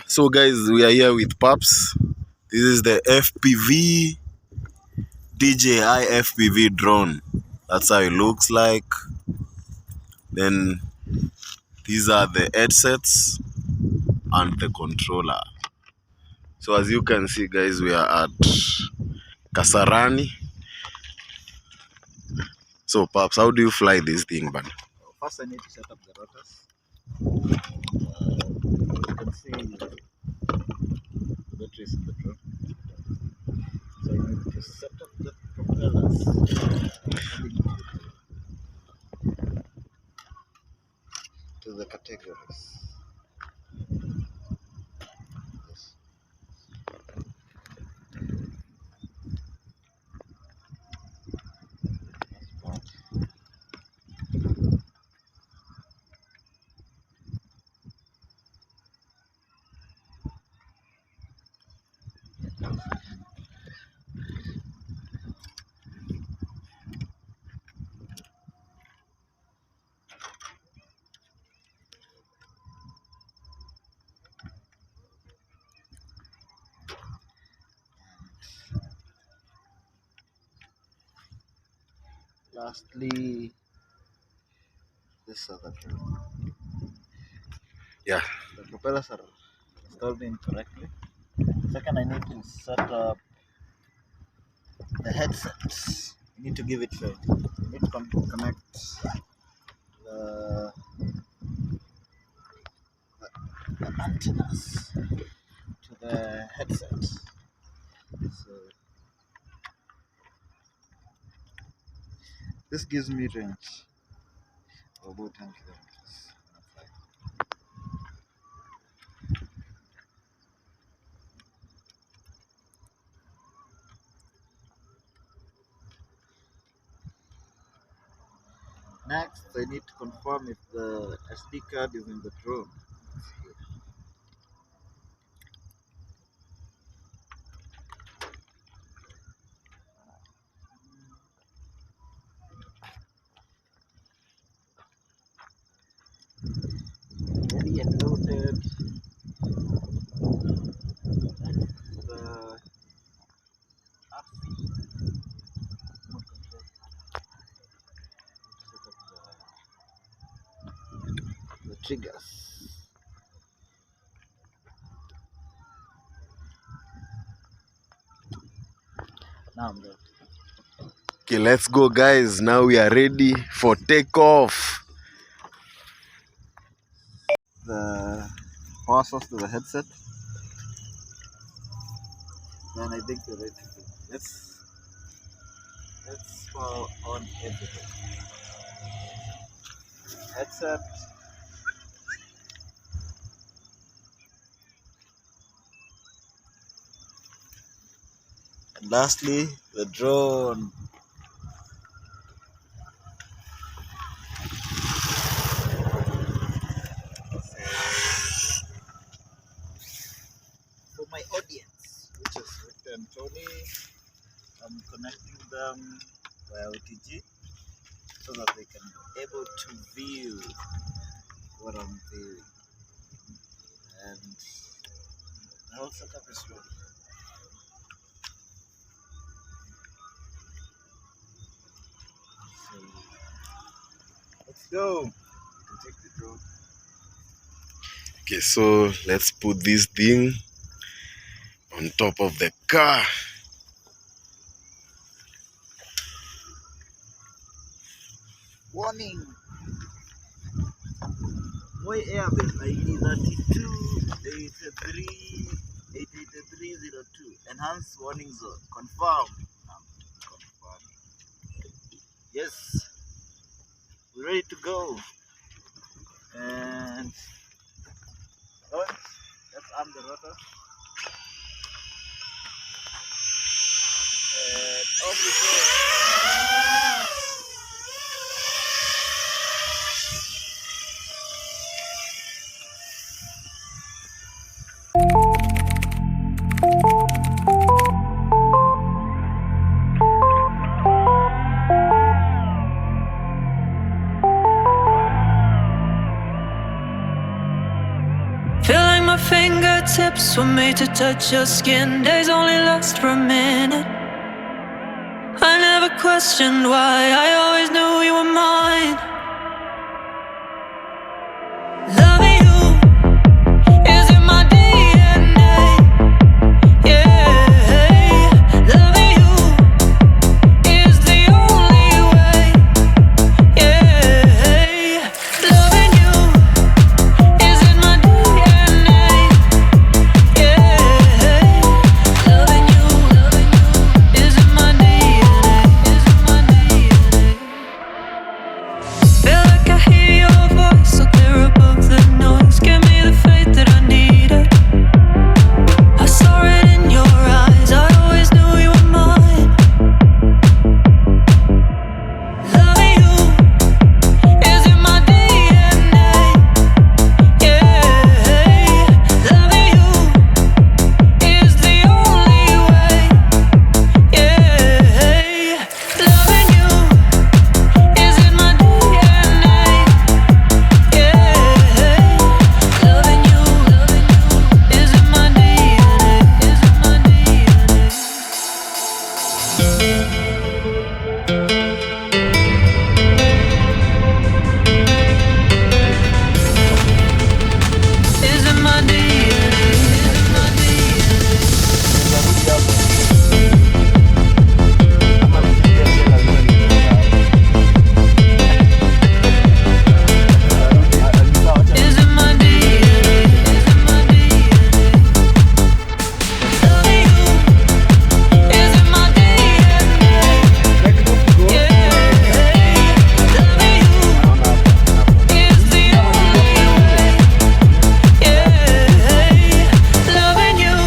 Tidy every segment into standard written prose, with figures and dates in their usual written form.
So guys, we are here with Paps. This is the FPV, DJI FPV drone. That's how it looks like. Then these are the headsets and the controller. So as you can see guys, we are at Kasarani. So Paps, how do you fly this thing, man? First I need to set up the rotors. You can see the batteries in the drone. So I need to set up the propellers to the categories. Yes. Lastly, this other drone. Yeah. The propellers are installed incorrectly. Second, I need to set up the headsets. You need to give it fade. You need to connect the antennas to the headset. So this gives me range of about 10 kilometers. Next, I need to confirm if the SD card is in the drone. Ready and loaded. The RC remote control. Set up the triggers. Now I'm ready. Okay, let's go guys. Now we are ready for takeoff. The power source to the headset. Then I think we're ready to go. Let's power on everything. Headset. And lastly, the drone. For my audience, which is Victor and Tony, I'm connecting them via OTG so that they can be able to view what I'm viewing. And the whole setup is ready. So let's go. You can take the drone. Okay, so let's put this thing on top of the car. Warning! Moi Airbase ID 32830302. Enhanced warning zone. Confirm. Confirm. Yes. We're ready to go. And let's arm the rotor. And off we go. Feel like my fingertips lips were made to touch your skin. Days only last for a minute. I never questioned why, I always knew you were mine. Loving you is in my DNA. Yeah, loving you is the only way. Yeah, loving you is in my DNA. Yeah, loving you is in my DNA. Is in my DNA. Feel like I hear your voice so clear above the noise. Give me the faith that I needed. I saw it in your eyes, I always knew you were mine. Loving you is in my DNA. Yeah, loving you is the only way. Yeah, loving you is in my DNA. Yeah, loving you is in my DNA. Is in my DNA. Is in my DNA. Is in my DNA. Is in my DNA. Is in my DNA. Loving you is in my DNA. Yeah, loving you is the only way. Yeah, loving you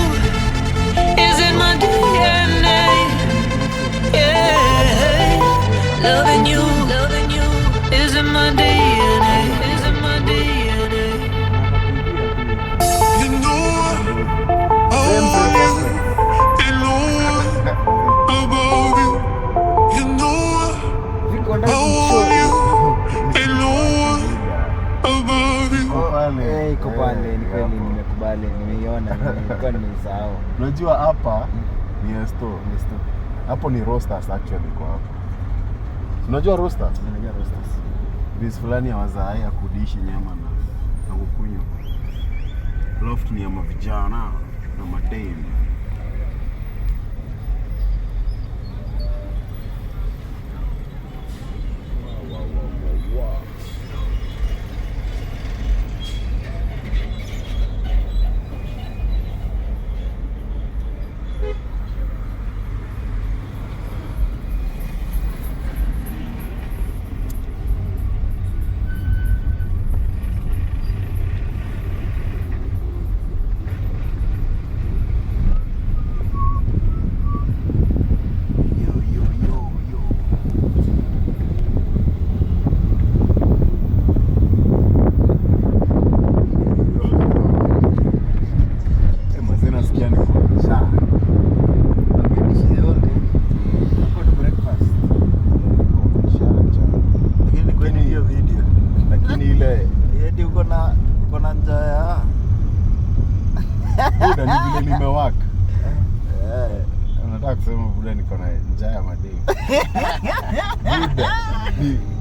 is in my DNA. Yeah, loving you is in my DNA. Is in my DNA. You know I want you. You know about you. You know I want you. You know about you. Iko pale, ni kweli nimekubali, nimeiona, nilikuwa nimeisahau. Unajua hapa ni esto. Hapo ni roasters actually kwa hapo. Unajua roasters? Unajua roasters. Biz fulani ya wazai ya kudishi nyama na kukunywa. Loft ni ya mavijana na madame. Buda ni vile nimewaka. Unataka kusema buda niko na njaa ya madeni. Buda.